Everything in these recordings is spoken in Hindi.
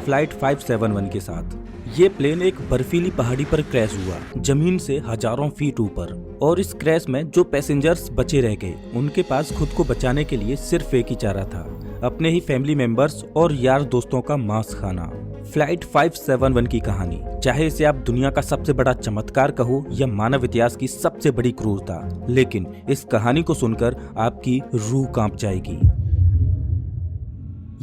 फ्लाइट 571 के साथ। ये प्लेन एक बर्फीली पहाड़ी पर क्रैश हुआ, जमीन से हजारों फीट ऊपर। और इस क्रैश में जो पैसेंजर्स बचे रह गए, उनके पास खुद को बचाने के लिए सिर्फ एक ही चारा था, अपने ही फैमिली मेंबर्स और यार दोस्तों का मांस खाना। फ्लाइट 571 की कहानी, चाहे इसे आप दुनिया का सबसे बड़ा चमत्कार कहो या मानव इतिहास की सबसे बड़ी क्रूरता, लेकिन इस कहानी को सुनकर आपकी रूह कांप जाएगी।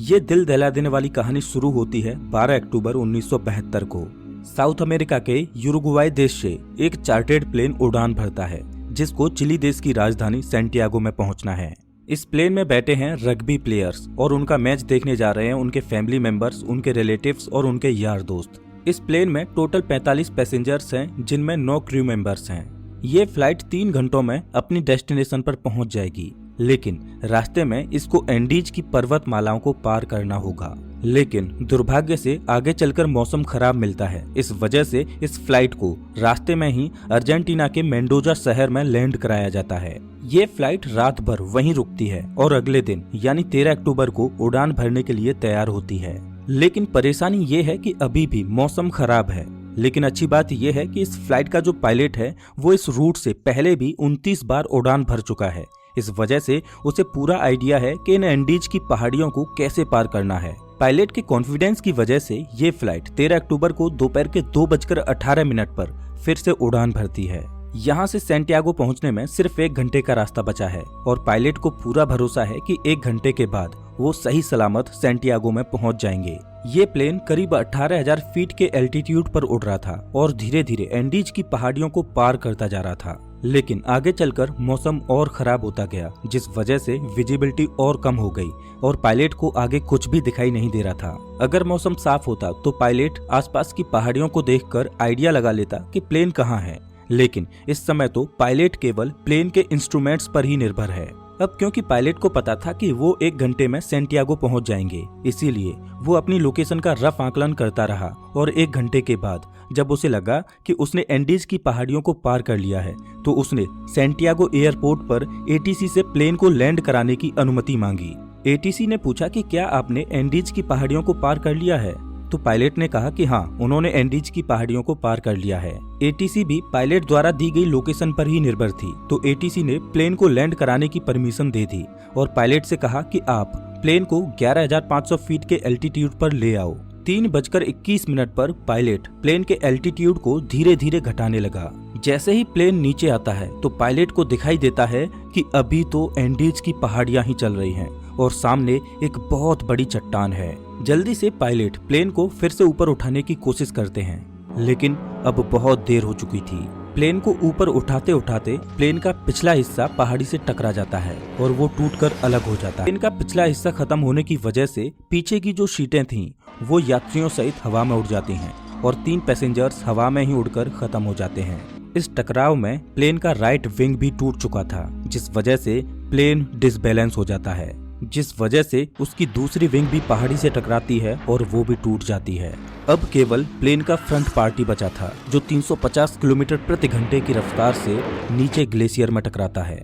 ये दिल दहला देने वाली कहानी शुरू होती है 12 अक्टूबर 1972 को। साउथ अमेरिका के यूरुग्वाई देश से एक चार्टर्ड प्लेन उड़ान भरता है, जिसको चिली देश की राजधानी सैंटियागो में पहुंचना है। इस प्लेन में बैठे हैं रग्बी प्लेयर्स और उनका मैच देखने जा रहे हैं उनके फैमिली मेंबर्स, उनके रिलेटिव्स और उनके यार दोस्त। इस प्लेन में टोटल 45 पैसेंजर्स हैं, जिनमें 9 क्रू मेंबर्स हैं। ये फ्लाइट 3 घंटों में अपनी डेस्टिनेशन पर पहुंच जाएगी, लेकिन रास्ते में इसको एंडीज की पर्वतमालाओं को पार करना होगा। लेकिन दुर्भाग्य से आगे चलकर मौसम खराब मिलता है। इस वजह से इस फ्लाइट को रास्ते में ही अर्जेंटीना के मेंडोजा शहर में लैंड कराया जाता है। ये फ्लाइट रात भर वहीं रुकती है और अगले दिन यानी 13 अक्टूबर को उड़ान भरने के लिए तैयार होती है। लेकिन परेशानी ये है कि अभी भी मौसम खराब है। लेकिन अच्छी बात यह है कि इस फ्लाइट का जो पायलट है वो इस रूट से पहले भी 29 बार उड़ान भर चुका है। इस वजह से उसे पूरा आइडिया है कि इन एंडीज की पहाड़ियों को कैसे पार करना है। पायलट के कॉन्फिडेंस की वजह से ये फ्लाइट 13 अक्टूबर को दोपहर के 2:18 पर फिर से उड़ान भरती है। यहाँ से सैंटियागो पहुँचने में सिर्फ 1 घंटे का रास्ता बचा है और पायलट को पूरा भरोसा है कि 1 घंटे के बाद वो सही सलामत सैंटियागो में पहुँच जाएंगे। ये प्लेन करीब 18,000 फीट के एल्टीट्यूड पर उड़ रहा था और धीरे धीरे एंडीज की पहाड़ियों को पार करता जा रहा था। लेकिन आगे चलकर मौसम और खराब होता गया, जिस वजह से विजिबिलिटी और कम हो गई और पायलट को आगे कुछ भी दिखाई नहीं दे रहा था। अगर मौसम साफ होता तो पायलट आसपास की पहाड़ियों को देखकर आइडिया लगा लेता कि प्लेन कहाँ है। लेकिन इस समय तो पायलट केवल प्लेन के इंस्ट्रूमेंट्स पर ही निर्भर है। अब क्योंकि पायलट को पता था कि वो 1 घंटे में सैंटियागो पहुंच जाएंगे, इसीलिए वो अपनी लोकेशन का रफ आकलन करता रहा और 1 घंटे के बाद जब उसे लगा कि उसने एंडीज की पहाड़ियों को पार कर लिया है, तो उसने सैंटियागो एयरपोर्ट पर एटीसी से प्लेन को लैंड कराने की अनुमति मांगी। एटीसी ने पूछा कि क्या आपने एंडीज की पहाड़ियों को पार कर लिया है? तो पायलट ने कहा कि हाँ, उन्होंने एंडीज की पहाड़ियों को पार कर लिया है। एटीसी भी पायलट द्वारा दी गई लोकेशन पर ही निर्भर थी, तो एटीसी ने प्लेन को लैंड कराने की परमिशन दे दी और पायलट से कहा कि आप प्लेन को 11,500 फीट के एल्टीट्यूड पर ले आओ। 3:21 पर पायलट प्लेन के एल्टीट्यूड को धीरे धीरे घटाने लगा। जैसे ही प्लेन नीचे आता है तो पायलट को दिखाई देता है कि अभी तो एंडीज की पहाड़ियां ही चल रही हैं और सामने एक बहुत बड़ी चट्टान है। जल्दी से पायलट प्लेन को फिर से ऊपर उठाने की कोशिश करते हैं, लेकिन अब बहुत देर हो चुकी थी। प्लेन को ऊपर उठाते उठाते प्लेन का पिछला हिस्सा पहाड़ी से टकरा जाता है और वो टूटकर अलग हो जाता है। प्लेन का पिछला हिस्सा खत्म होने की वजह से पीछे की जो सीटें थीं वो यात्रियों सहित हवा में उड़ जाती हैं और 3 पैसेंजर्स हवा में ही उड़कर खत्म हो जाते हैं। इस टकराव में प्लेन का राइट विंग भी टूट चुका था, जिस वजह से प्लेन डिसबैलेंस हो जाता है, जिस वजह से उसकी दूसरी विंग भी पहाड़ी से टकराती है और वो भी टूट जाती है। अब केवल प्लेन का फ्रंट पार्ट ही बचा था, जो 350 किलोमीटर प्रति घंटे की रफ्तार से नीचे ग्लेशियर में टकराता है।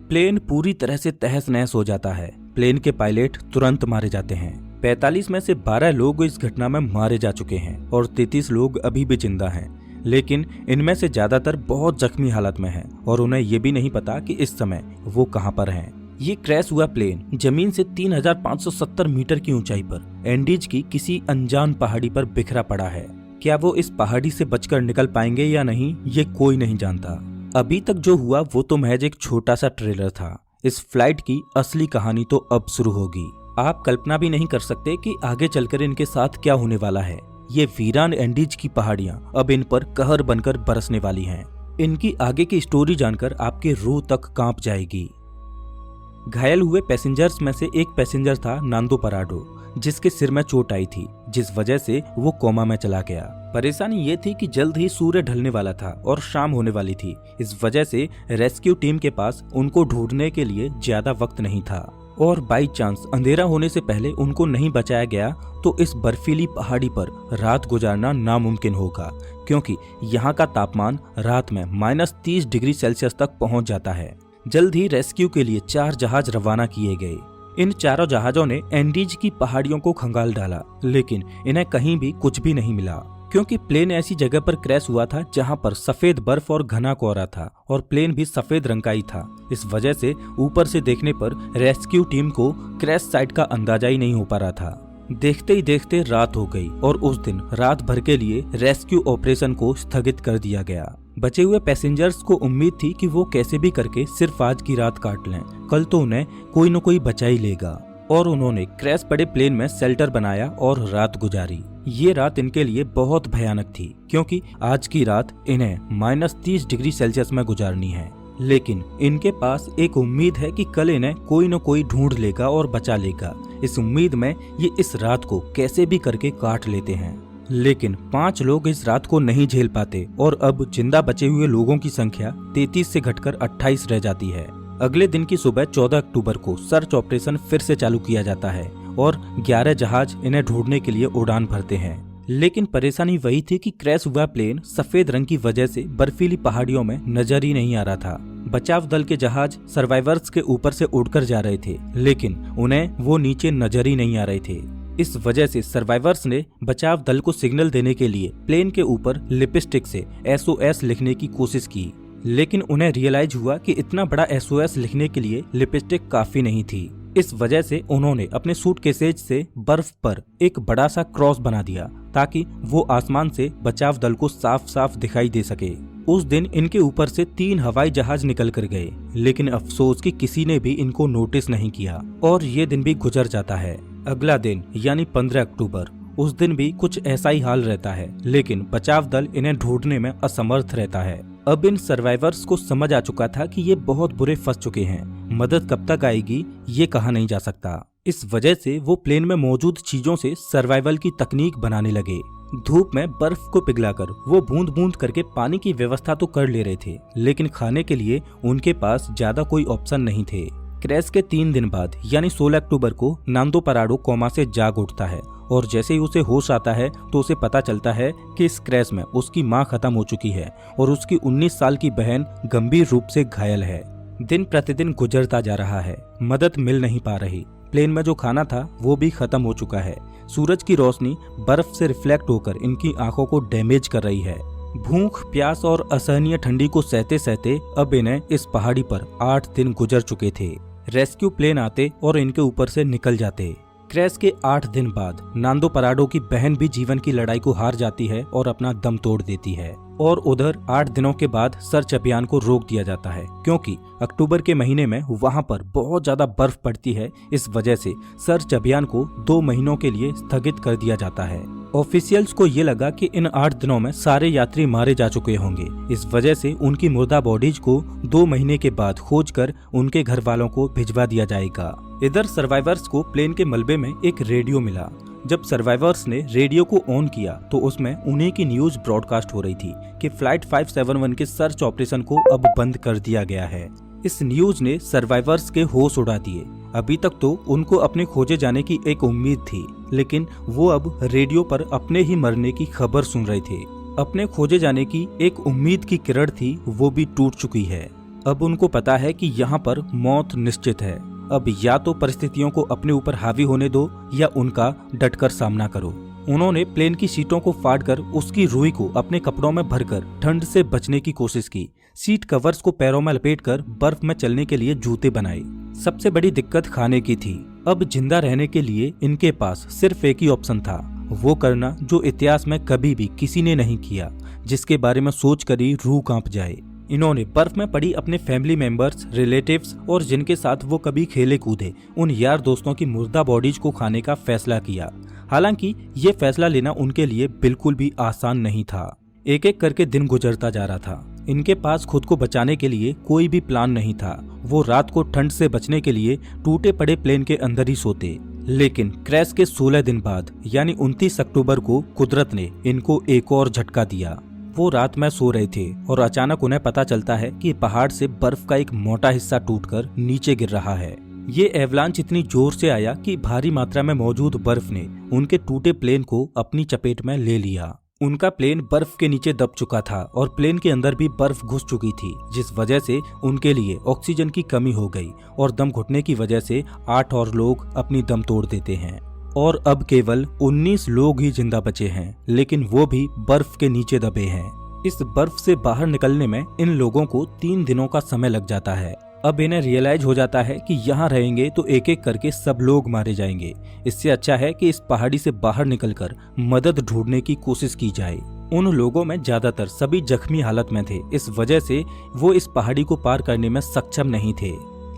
प्लेन पूरी तरह से तहस नहस हो जाता है। प्लेन के पायलट तुरंत मारे जाते हैं। 45 में से 12 लोग इस घटना में मारे जा चुके हैं और 33 लोग अभी भी जिंदा हैं, लेकिन इनमें से ज्यादातर बहुत जख्मी हालत में हैं और उन्हें ये भी नहीं पता कि इस समय वो कहां पर हैं। ये क्रैश हुआ प्लेन जमीन से 3,570 मीटर की ऊंचाई पर एंडीज की किसी अनजान पहाड़ी पर बिखरा पड़ा है। क्या वो इस पहाड़ी से बचकर निकल पाएंगे या नहीं, ये कोई नहीं जानता। अभी तक जो हुआ वो तो महज एक छोटा सा ट्रेलर था। इस फ्लाइट की असली कहानी तो अब शुरू होगी। आप कल्पना भी नहीं कर सकते कि आगे चलकर इनके साथ क्या होने वाला है। ये वीरान एंडीज की पहाड़ियां अब इन पर कहर बनकर बरसने वाली हैं। इनकी आगे की स्टोरी जानकर आपके रूह तक कांप जाएगी। घायल हुए पैसेंजर्स में से एक पैसेंजर था नांदो पराडो, जिसके सिर में चोट आई थी, जिस वजह से वो कोमा में चला गया। परेशानी ये थी कि जल्द ही सूर्य ढलने वाला था और शाम होने वाली थी। इस वजह से रेस्क्यू टीम के पास उनको ढूंढने के लिए ज्यादा वक्त नहीं था और बाई चांस अंधेरा होने से पहले उनको नहीं बचाया गया तो इस बर्फीली पहाड़ी पर रात गुजारना नामुमकिन होगा, क्योंकि यहाँ का तापमान रात में -30 डिग्री सेल्सियस तक पहुँच जाता है। जल्द ही रेस्क्यू के लिए 4 जहाज रवाना किए गए। इन चारों जहाजों ने एंडीज की पहाड़ियों को खंगाल डाला, लेकिन इन्हें कहीं भी कुछ भी नहीं मिला, क्योंकि प्लेन ऐसी जगह पर क्रैश हुआ था जहां पर सफेद बर्फ और घना कोहरा था और प्लेन भी सफेद रंग का ही था। इस वजह से ऊपर से देखने पर रेस्क्यू टीम को क्रैश साइट का अंदाजा ही नहीं हो पा रहा था। देखते ही देखते रात हो गई और उस दिन रात भर के लिए रेस्क्यू ऑपरेशन को स्थगित कर दिया गया। बचे हुए पैसेंजर्स को उम्मीद थी कि वो कैसे भी करके सिर्फ आज की रात काट लें, कल तो उन्हें कोई न कोई बचा ही लेगा। और उन्होंने क्रैश पड़े प्लेन में शेल्टर बनाया और रात गुजारी। ये रात इनके लिए बहुत भयानक थी, क्योंकि आज की रात इन्हें -30 डिग्री सेल्सियस में गुजारनी है। लेकिन इनके पास एक उम्मीद है कि कल इन्हें कोई न कोई ढूंढ लेगा और बचा लेगा। इस उम्मीद में ये इस रात को कैसे भी करके काट लेते हैं। लेकिन 5 लोग इस रात को नहीं झेल पाते और अब जिंदा बचे हुए लोगों की संख्या 33 से घटकर 28 रह जाती है। अगले दिन की सुबह 14 अक्टूबर को सर्च ऑपरेशन फिर से चालू किया जाता है और 11 जहाज इन्हें ढूंढने के लिए उड़ान भरते हैं। लेकिन परेशानी वही थी कि क्रैश हुआ प्लेन सफेद रंग की वजह से बर्फीली पहाड़ियों में नजर ही नहीं आ रहा था। बचाव दल के जहाज सर्वाइवर्स के ऊपर से उड़कर जा रहे थे, लेकिन उन्हें वो नीचे नजर ही नहीं आ रहे थे। इस वजह से सर्वाइवर्स ने बचाव दल को सिग्नल देने के लिए प्लेन के ऊपर लिपस्टिक से SOS लिखने की कोशिश की, लेकिन उन्हें रियलाइज हुआ कि इतना बड़ा SOS लिखने के लिए लिपस्टिक काफी नहीं थी। इस वजह से उन्होंने अपने सूटकेसेज से बर्फ पर एक बड़ा सा क्रॉस बना दिया ताकि वो आसमान से बचाव दल को साफ साफ दिखाई दे सके। उस दिन इनके ऊपर से 3 हवाई जहाज निकल कर गए, लेकिन अफसोस कि किसी ने भी इनको नोटिस नहीं किया और ये दिन भी गुजर जाता है। अगला दिन यानी 15 अक्टूबर, उस दिन भी कुछ ऐसा ही हाल रहता है, लेकिन बचाव दल इन्हें ढूंढने में असमर्थ रहता है। अब इन सर्वाइवर्स को समझ आ चुका था कि ये बहुत बुरे फंस चुके हैं। मदद कब तक आएगी ये कहा नहीं जा सकता। इस वजह से वो प्लेन में मौजूद चीजों से सर्वाइवल की तकनीक बनाने लगे। धूप में बर्फ को पिघलाकर वो बूंद बूंद करके पानी की व्यवस्था तो कर ले रहे थे, लेकिन खाने के लिए उनके पास ज्यादा कोई ऑप्शन नहीं थे। क्रैश के 3 दिन बाद यानी 16 अक्टूबर को नांदो पराडो कोमा से जाग उठता है और जैसे ही उसे होश आता है तो उसे पता चलता है कि इस क्रैश में उसकी मां खत्म हो चुकी है और उसकी 19 साल की बहन गंभीर रूप से घायल है। दिन प्रतिदिन गुजरता जा रहा है, मदद मिल नहीं पा रही। प्लेन में जो खाना था वो भी खत्म हो चुका है। सूरज की रोशनी बर्फ से रिफ्लेक्ट होकर इनकी आंखों को डैमेज कर रही है। भूख, प्यास और असहनीय ठंडी को सहते सहते अब इन्हें इस पहाड़ी पर 8 दिन गुजर चुके थे। रेस्क्यू प्लेन आते और इनके ऊपर से निकल जाते। क्रैश के 8 दिन बाद नांदो पराडो की बहन भी जीवन की लड़ाई को हार जाती है और अपना दम तोड़ देती है। और उधर 8 दिनों के बाद सर्च अभियान को रोक दिया जाता है, क्योंकि अक्टूबर के महीने में वहां पर बहुत ज्यादा बर्फ पड़ती है। इस वजह से सर्च अभियान को 2 महीनों के लिए स्थगित कर दिया जाता है। ऑफिशियल्स को ये लगा कि इन 8 दिनों में सारे यात्री मारे जा चुके होंगे। इस वजह से उनकी मुर्दा बॉडीज को 2 महीने के बाद खोजकर उनके घर वालों को भिजवा दिया जाएगा। इधर सर्वाइवर्स को प्लेन के मलबे में एक रेडियो मिला। जब सर्वाइवर्स ने रेडियो को ऑन किया तो उसमें उन्हीं की न्यूज ब्रॉडकास्ट हो रही थी कि फ्लाइट 571 के सर्च ऑपरेशन को अब बंद कर दिया गया है। इस न्यूज ने सर्वाइवर्स के होश उड़ा दिए। अभी तक तो उनको अपने खोजे जाने की एक उम्मीद थी, लेकिन वो अब रेडियो पर अपने ही मरने की खबर सुन रहे थे। अपने खोजे जाने की एक उम्मीद की किरण थी, वो भी टूट चुकी है। अब उनको पता है कि यहाँ पर मौत निश्चित है। अब या तो परिस्थितियों को अपने ऊपर हावी होने दो या उनका डटकर सामना करो। उन्होंने प्लेन की सीटों को फाड़कर उसकी रुई को अपने कपड़ों में भरकर ठंड से बचने की कोशिश की। सीट कवर्स को पैरों में लपेटकर बर्फ में चलने के लिए जूते बनाए। सबसे बड़ी दिक्कत खाने की थी। अब जिंदा रहने के लिए इनके पास सिर्फ एक ही ऑप्शन था, वो करना जो इतिहास में कभी भी किसी ने नहीं किया, जिसके बारे में सोचकर ही रूह कांप जाए। इन्होंने बर्फ में पड़ी अपने फैमिली मेंबर्स, रिलेटिव्स और जिनके साथ वो कभी खेले कूदे उन यार दोस्तों की मुर्दा बॉडीज को खाने का फैसला किया। हालांकि ये फैसला लेना उनके लिए बिल्कुल भी आसान नहीं था। एक एक करके दिन गुजरता जा रहा था। इनके पास खुद को बचाने के लिए कोई भी प्लान नहीं था। वो रात को ठंड से बचने के लिए टूटे पड़े प्लेन के अंदर ही सोते। लेकिन क्रैश के 16 दिन बाद यानी 29 अक्टूबर को कुदरत ने इनको एक और झटका दिया। वो रात में सो रहे थे और अचानक उन्हें पता चलता है कि पहाड़ से बर्फ का एक मोटा हिस्सा टूटकर नीचे गिर रहा है। ये एवलांच इतनी जोर से आया कि भारी मात्रा में मौजूद बर्फ ने उनके टूटे प्लेन को अपनी चपेट में ले लिया। उनका प्लेन बर्फ के नीचे दब चुका था और प्लेन के अंदर भी बर्फ घुस चुकी थी, जिस वजह से उनके लिए ऑक्सीजन की कमी हो गई और दम घुटने की वजह से 8 और लोग अपनी दम तोड़ देते हैं और अब केवल 19 लोग ही जिंदा बचे हैं, लेकिन वो भी बर्फ के नीचे दबे हैं। इस बर्फ से बाहर निकलने में इन लोगों को 3 दिनों का समय लग जाता है। अब इन्हें रियलाइज हो जाता है कि यहाँ रहेंगे तो एक एक करके सब लोग मारे जाएंगे। इससे अच्छा है कि इस पहाड़ी से बाहर निकलकर मदद ढूंढने की कोशिश की जाए। उन लोगों में ज्यादातर सभी जख्मी हालत में थे, इस वजह से वो इस पहाड़ी को पार करने में सक्षम नहीं थे।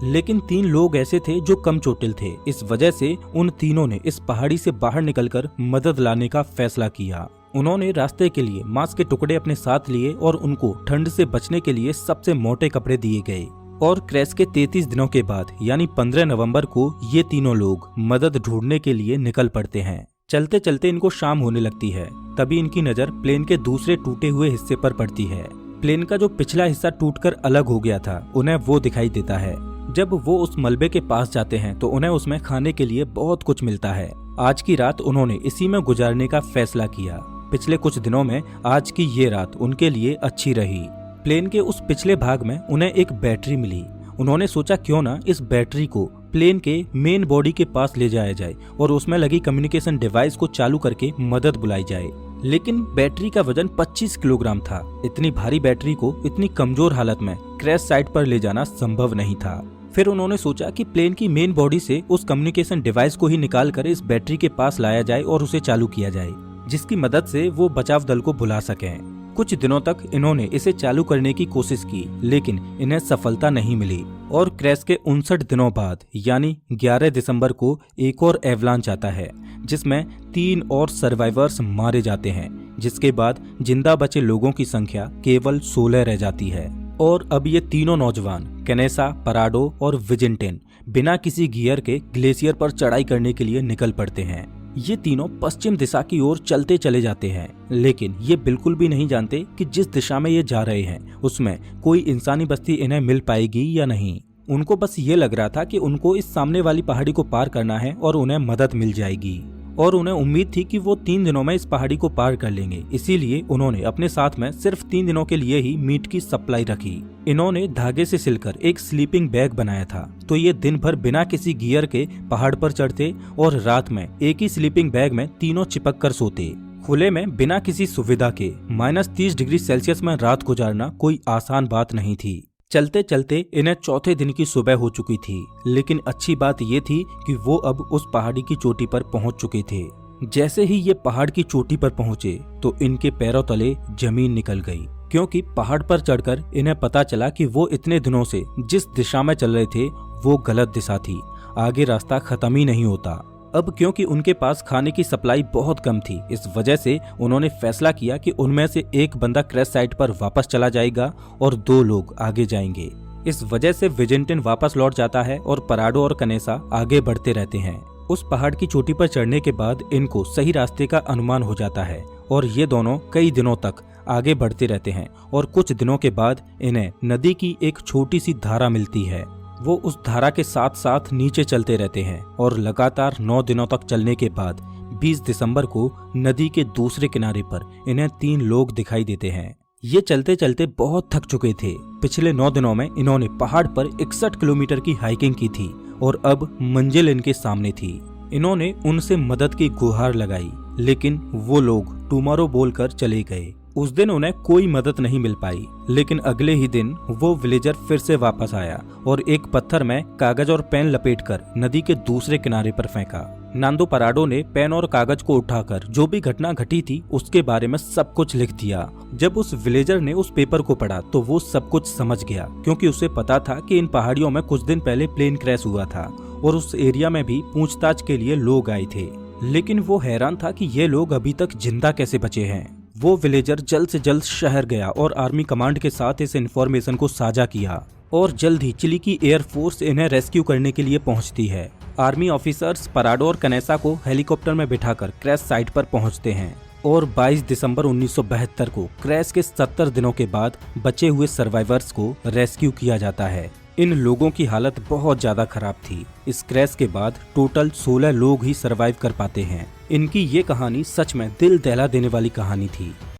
लेकिन 3 लोग ऐसे थे जो कम चोटिल थे, इस वजह से उन तीनों ने इस पहाड़ी से बाहर निकलकर मदद लाने का फैसला किया। उन्होंने रास्ते के लिए मांस के टुकड़े अपने साथ लिए और उनको ठंड से बचने के लिए सबसे मोटे कपड़े दिए गए। और क्रैश के 33 दिनों के बाद यानी 15 नवंबर को ये तीनों लोग मदद ढूंढने के लिए निकल पड़ते हैं। चलते चलते इनको शाम होने लगती है, तभी इनकी नजर प्लेन के दूसरे टूटे हुए हिस्से पर पड़ती है। प्लेन का जो पिछला हिस्सा टूटकर अलग हो गया था, उन्हें वो दिखाई देता है। जब वो उस मलबे के पास जाते हैं तो उन्हें उसमें खाने के लिए बहुत कुछ मिलता है। आज की रात उन्होंने इसी में गुजारने का फैसला किया। पिछले कुछ दिनों में आज की ये रात उनके लिए अच्छी रही। प्लेन के उस पिछले भाग में उन्हें एक बैटरी मिली। उन्होंने सोचा क्यों ना इस बैटरी को प्लेन के मेन बॉडी के पास ले जाया जाए और उसमें लगी कम्युनिकेशन डिवाइस को चालू करके मदद बुलाई जाए। लेकिन बैटरी का वजन 25 किलोग्राम था। इतनी भारी बैटरी को इतनी कमजोर हालत में क्रैश साइट पर ले जाना संभव नहीं था। फिर उन्होंने सोचा कि प्लेन की मेन बॉडी से उस कम्युनिकेशन डिवाइस को ही निकाल कर इस बैटरी के पास लाया जाए और उसे चालू किया जाए, जिसकी मदद से वो बचाव दल को बुला सकें। कुछ दिनों तक इन्होंने इसे चालू करने की कोशिश की, लेकिन इन्हें सफलता नहीं मिली और क्रैश के 59 दिनों बाद यानी 11 दिसंबर को एक और एवलांच आता है, जिसमें 3 और सर्वाइवर्स मारे जाते हैं, जिसके बाद जिंदा बचे लोगों की संख्या केवल 16 रह जाती है। और अब ये तीनों नौजवान कैनेसा, पराडो और विजिंटेन बिना किसी गियर के ग्लेशियर पर चढ़ाई करने के लिए निकल पड़ते हैं। ये तीनों पश्चिम दिशा की ओर चलते चले जाते हैं, लेकिन ये बिल्कुल भी नहीं जानते कि जिस दिशा में ये जा रहे हैं उसमें कोई इंसानी बस्ती इन्हें मिल पाएगी या नहीं। उनको बस ये लग रहा था कि उनको इस सामने वाली पहाड़ी को पार करना है और उन्हें मदद मिल जाएगी, और उन्हें उम्मीद थी कि वो 3 दिनों में इस पहाड़ी को पार कर लेंगे। इसीलिए उन्होंने अपने साथ में सिर्फ 3 दिनों के लिए ही मीट की सप्लाई रखी। इन्होंने धागे से सिलकर एक स्लीपिंग बैग बनाया था, तो ये दिन भर बिना किसी गियर के पहाड़ पर चढ़ते और रात में एक ही स्लीपिंग बैग में तीनों चिपक कर सोते। खुले में बिना किसी सुविधा के -30 डिग्री सेल्सियस में रात गुजारना कोई आसान बात नहीं थी। चलते चलते इन्हें चौथे दिन की सुबह हो चुकी थी, लेकिन अच्छी बात ये थी कि वो अब उस पहाड़ी की चोटी पर पहुंच चुके थे। जैसे ही ये पहाड़ की चोटी पर पहुंचे तो इनके पैरों तले जमीन निकल गई, क्योंकि पहाड़ पर चढ़कर इन्हें पता चला कि वो इतने दिनों से जिस दिशा में चल रहे थे वो गलत दिशा थी। आगे रास्ता खत्म ही नहीं होता। अब क्योंकि उनके पास खाने की सप्लाई बहुत कम थी, इस वजह से उन्होंने फैसला किया कि उनमें से एक बंदा क्रैश साइट पर वापस चला जाएगा और 2 लोग आगे जाएंगे। इस वजह से विजिंटन वापस लौट जाता है और पराडो और कनेसा आगे बढ़ते रहते हैं। उस पहाड़ की चोटी पर चढ़ने के बाद इनको सही रास्ते का अनुमान हो जाता है और ये दोनों कई दिनों तक आगे बढ़ते रहते हैं और कुछ दिनों के बाद इन्हें नदी की एक छोटी सी धारा मिलती है। वो उस धारा के साथ साथ नीचे चलते रहते हैं और लगातार 9 दिनों तक चलने के बाद 20 दिसंबर को नदी के दूसरे किनारे पर इन्हें 3 लोग दिखाई देते हैं। ये चलते चलते बहुत थक चुके थे। पिछले 9 दिनों में इन्होंने पहाड़ पर 61 किलोमीटर की हाइकिंग की थी और अब मंजिल इनके सामने थी। इन्होंने उनसे मदद की गुहार लगाई, लेकिन वो लोग टुमारो बोलकर चले गए। उस दिन उन्हें कोई मदद नहीं मिल पाई, लेकिन अगले ही दिन वो विलेजर फिर से वापस आया और एक पत्थर में कागज और पेन लपेटकर नदी के दूसरे किनारे पर फेंका। नांदो पराडो ने पेन और कागज को उठाकर जो भी घटना घटी थी उसके बारे में सब कुछ लिख दिया। जब उस विलेजर ने उस पेपर को पढ़ा तो वो सब कुछ समझ गया, क्योंकि उसे पता था कि इन पहाड़ियों में कुछ दिन पहले प्लेन क्रैश हुआ था और उस एरिया में भी पूछताछ के लिए लोग आए थे। लेकिन वो हैरान था कि ये लोग अभी तक जिंदा कैसे बचे हैं। वो विलेजर जल्द से जल्द शहर गया और आर्मी कमांड के साथ इस इन्फॉर्मेशन को साझा किया और जल्द ही चिली की एयरफोर्स इन्हें रेस्क्यू करने के लिए पहुंचती है। आर्मी ऑफिसर्स पराडो और कनेसा को हेलीकॉप्टर में बिठाकर क्रैश साइट पर पहुंचते हैं और 22 दिसंबर 1972 को क्रैश के 70 दिनों के बाद बचे हुए सर्वाइवर्स को रेस्क्यू किया जाता है। इन लोगों की हालत बहुत ज्यादा खराब थी। इस क्रैश के बाद टोटल 16 लोग ही सरवाइव कर पाते हैं। इनकी ये कहानी सच में दिल दहला देने वाली कहानी थी।